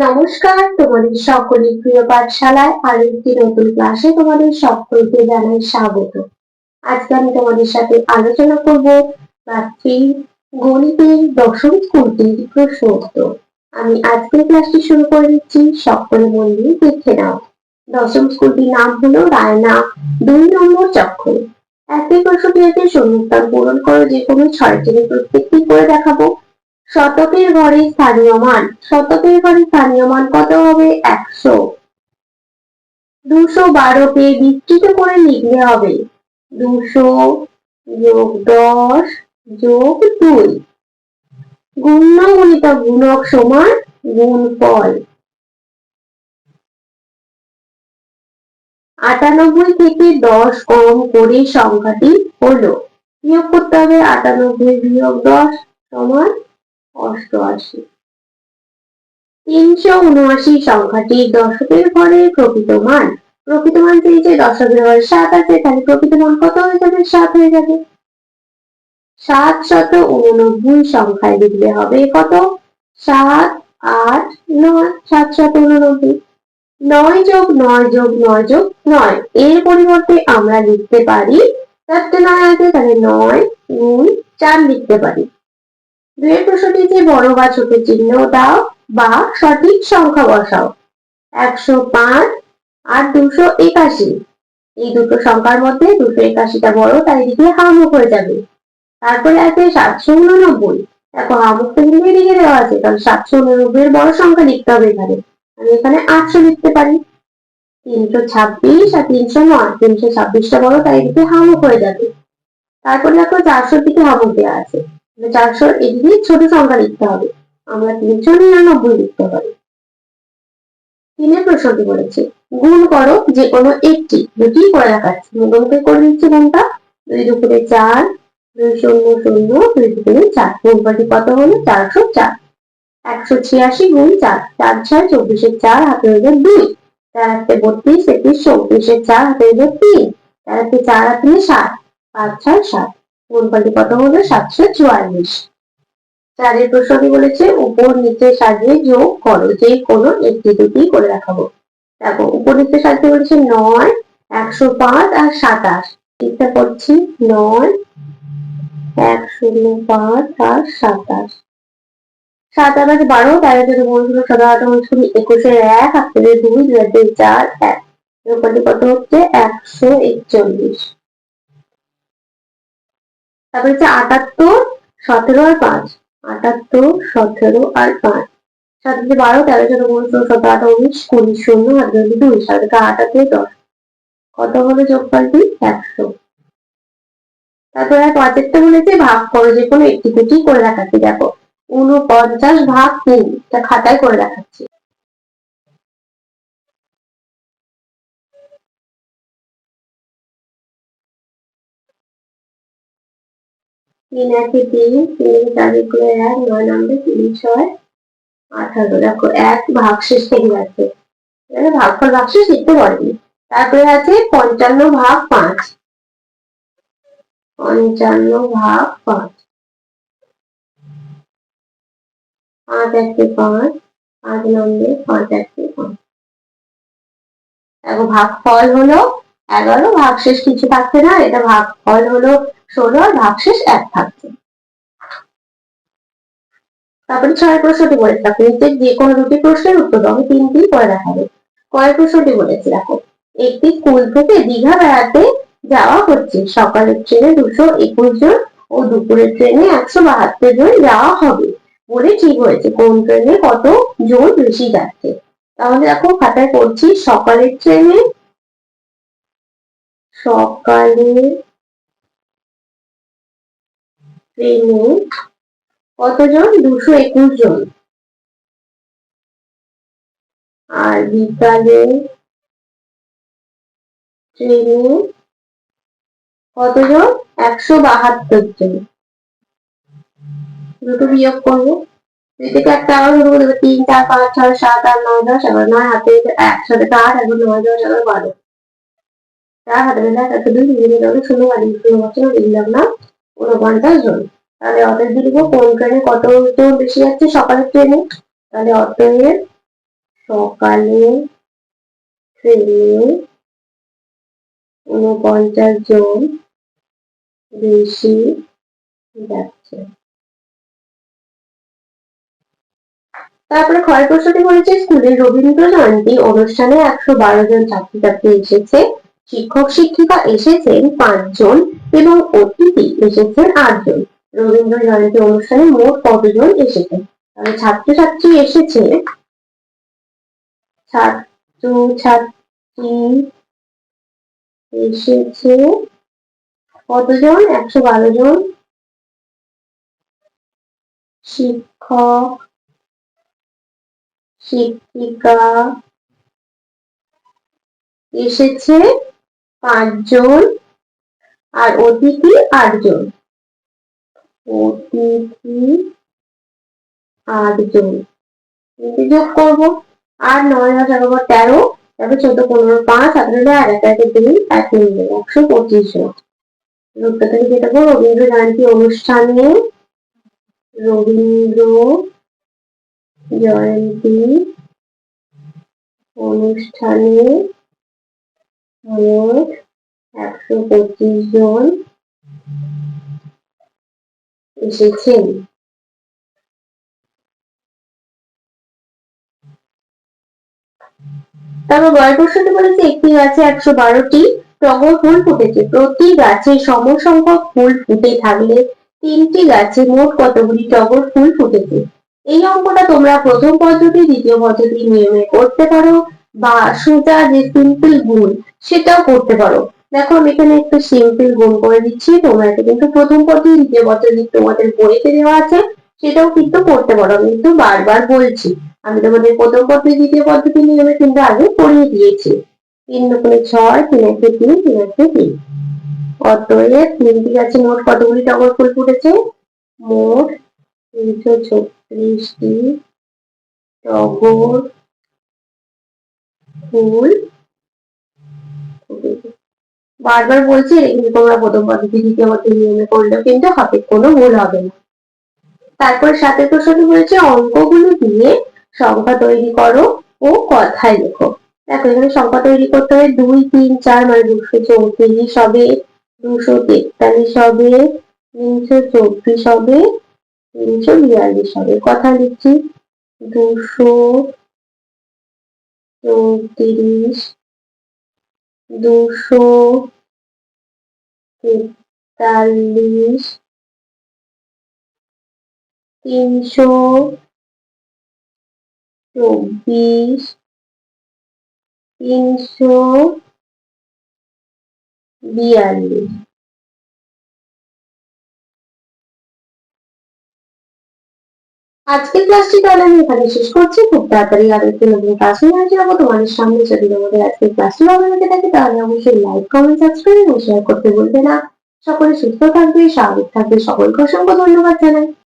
নমস্কার, তোমাদের সকলের প্রিয় পাঠশালায় আরো একটি নতুন ক্লাসে তোমাদের সকলকে জানাই স্বাগত। আজকে আমি তোমাদের সাথে আলোচনা করব গণিতের দশম স্কুলটির প্রশ্ন উত্তর। আমি আজকের ক্লাসটি শুরু করে দিচ্ছি, সকলে মন দিয়ে দেখে নাও। দশম স্কুলটির নাম হলো রায়না 2 নম্বর চক্র। একই প্রশ্নটি আছে, শূন্যস্থান পূরণ করো, যে কোনো 6টি প্রত্যেকটি করে দেখাবো। শতকের ঘরে স্থানীয় মান, শতকের ঘরে স্থানীয় মান কত হবে? 100। 212কে বিস্তৃত করে লিখলে হবে 200 যোগ 10 যোগ 2। গুণ্য গুণিতক গুণক সমান গুণফল। 98 থেকে 10 কম করে সংখ্যাটি হলো, বিয়োগ করতে হবে 98 বিয়োগ 10 সমান 88। 379 সংখ্যাটি দশকের ঘরে প্রকৃত মান। প্রকৃত মান চেয়েছে, দশকের ঘরে 7 আছে, তাহলে প্রকৃত মান কত হয়ে যাবে? 7 হয়ে যাবে। 789 সংখ্যায় লিখলে হবে কত? 7 8 9 789। 9 যোগ 9 যোগ 9 যোগ 9, এর পরিবর্তে আমরা লিখতে পারি 4টে 9 আছে, তাহলে 9 গুণ 4 লিখতে পারি। দুয়ের প্রশ্নটি যে বড় বা ছোট চিহ্ন দাও বা সঠিক সংখ্যা বসাও। 105 আর 281, এই দুটো সংখ্যার মধ্যে 281টা বড়, তাই এদিকে হামুখ হয়ে যাবে। তারপরে আছে 789, দেখো হামুখ তো এদিকে দেওয়া আছে, তাহলে 789 এর বড় সংখ্যা লিখতে হবে এখানে। আমি এখানে 800 লিখতে পারি। 326 আর 309, 326টা বড়, তাই এদিকে হামুখ হয়ে যাবে। তারপরে দেখো 400 দিকে হামুখ দেওয়া আছে, 400 এদিকে ছোট সংখ্যা লিখতে হবে, আমরা 399 লিখতে পারি। 3 প্রশ্নটি বলেছে গুণ করো যে কোনো একটি, দুটি করে দেখাচ্ছি, মুখোমুখি করে দিচ্ছি কোনটা। 2 দুপুরে 4, 2 শূন্য 0, 2 দুপুরে 4, গুণফলটি কত হলো? 404। 186 গুণ 4, 4 6 24 4 হাতে হয়ে যায় 2, 4 হাতে 32 31 34 4 হাতে হয়ে যায় 3, 4 হাতে 4 হাতে 7, 5 6 7, গুণফলটি কত হলো? 744। 4 প্রশ্নটি বলেছে উপর নিচে সাজিয়ে যোগ করো, যে কোনো একটি দুটি করে দেখাবো। দেখো উপর নিচে সাজিয়ে বলেছে 9 105 আর 27, ঠিকঠাক করছি 9 105 আর 27। 7 আর 12, 13 যদি বলছিল 17 18 19 21 1 হাতে 2 2 হাতে 4 1, যোগফলটি কত হচ্ছে? 141। তারপরে হচ্ছে 78 17 আর 5, 78 17 আর 5, 7 12 13 14 15 17 18 19 20 0 হাতে 2, 7 8 হাতে 10, কত হলো যোগফলটি? 100। তারপরে 5 বলেছে ভাগ করো, যে কোনো একটি দুটি করে দেখাচ্ছি। দেখো 49 ভাগ 3, এটা খাতায় করে দেখাচ্ছি। তিন একে 3, 3 4 করে 1, 9 নামবে 3 6 18। দেখো 1 ভাগশেষ থেকে যাচ্ছে, ভাগফল ভাগশেষ লিখতে পারবি। তারপরে আছে 55 ভাগ 5, 55 ভাগ 5, 5 1 5, 5 নামবে 5 1 5। দেখো ভাগফল হলো 11, ভাগশেষ কিছু থাকছে না, এটা ভাগফল হলো 16 আর ভাগশেষ 1 থাকছে। তারপরে 6 প্রশ্নটি বলেছে আপনি যে কোনো দুটি প্রশ্নের উত্তর দাও, আমি 3টি করে দেখাবো। কয় প্রশ্নটি বলেছে দেখো, একটি স্কুল থেকে দীঘা বেড়াতে যাওয়া হচ্ছে, সকালের ট্রেনে 221 জন ও দুপুরের ট্রেনে 172 জন যাওয়া হবে বলে ঠিক হয়েছে, কোন ট্রেনে কত জন বেশি যাচ্ছে। তাহলে দেখো খাতায় করছি, সকালের ট্রেনে কতজন? 221 জন। আর বিকালে ট্রেনে কতজন? 172 জন। দুটো বিয়োগ করবো, দুই থেকে একটা আবার শুরু করে দেবো, 3 4 5 6 7 8 9 10 11, 9 হাতে 1 8 এখন 9 10 11 12, 4 হাতে 1 1 2 3 4 0 বাড়ি 0 বছর লিখলাম না 49 জন। তাহলে অতএব লিখবো কোন ট্রেনে কত জন বেশি যাচ্ছে, সকালের ট্রেনে। তাহলে অতএব সকালে ট্রেনে 49 জন বেশি যাচ্ছে। তারপরে ক্ষয় প্রশ্নটি বলেছে স্কুলের রবীন্দ্র জয়ন্তী অনুষ্ঠানে 112 জন ছাত্রছাত্রী এসেছে, শিক্ষক শিক্ষিকা এসেছেন 5 জন এবং অতিথি এসেছেন 8 জন। রবীন্দ্র জয়ন্তী অনুষ্ঠানে মোট কতজন এসেছেন? তাহলে ছাত্রছাত্রী এসেছে, ছাত্রছাত্রী এসেছে কতজন? 112 জন। শিক্ষক শিক্ষিকা এসেছে 5 জন আর অতিথি 8 জন। অতিথি 8 জন যোগ করবো। আর 9 আর 13, তারপর 14 15 5 17 আর 1 2 1 3 125 জন। লোকটা থেকে যেটা বলবো রবীন্দ্র জয়ন্তী অনুষ্ঠানে রবীন্দ্র জয়ন্তী অনুষ্ঠানে মোট 125 জন এসেছেন। তারপর গল্প প্রশ্নটি বলেছে একটি গাছে 112টি টগর ফুল ফুটেছে, প্রতি গাছে সমসংখ্যক ফুল ফুটে থাকলে 3টি গাছে মোট কতগুলি টগর ফুল ফুটেছে? এই অঙ্কটা তোমরা প্রথম পদ্ধতি দ্বিতীয় পদ্ধতি নিয়মে করতে পারো বা সোজা যে সিম্পল গুণ সেটাও করতে পারো। দেখো আমি এখানে একটু সিম্পল গুণ করে দিচ্ছি, তোমরা এটা কিন্তু প্রথম পদ্ধতি দ্বিতীয় পদ্ধতি তোমাদের বইতে দেওয়া আছে সেটাও কিন্তু করতে পারো। আমি কিন্তু বারবার বলছি, আমি তোমাদের প্রথম পদ্ধতি দ্বিতীয় পদ্ধতি নিয়মে কিন্তু আগে পড়িয়ে দিয়েছি। 3 দুগুণে 6, 3 একে 3, 3 একে 3। অতএব 3টি গাছে মোট কতগুলি টগর ফুল ফুটেছে? মোট 336টি টগর ফুল ফুটেছে। বারবার বলছি এটা কিন্তু তোমরা প্রথম পদ্ধতি দ্বিতীয় পদ্ধতি নিয়মে করলেও কিন্তু হবে, কোনো ভুল হবে না। তারপর সাথে প্রশ্নটি বলেছে অঙ্কগুলো দিয়ে সংখ্যা তৈরি করো ও কথায় লেখো। দেখো এখানে সংখ্যা তৈরি করতে হবে 2 3 4 মানে 234 হবে, 243 হবে, 324 হবে, 342 হবে। কথা লিখছি 234, 243, 324, 342। আজকের ক্লাসটি তাহলে আমি এখানে শেষ করছি। খুব তাড়াতাড়ি আরো একটি নতুন ক্লাস নিয়ে আসবো তোমাদের সামনে। যদি তোমাদের আজকের ক্লাসটি ভালো লেগে থাকে তাহলে অবশ্যই লাইক কমেন্ট সাবস্ক্রাইব এবং শেয়ার করতে ভুলবে না। সকলে সুস্থ থাকবে, স্বাভাবিক থাকবে। সকলকে অসংখ্য ধন্যবাদ জানাই।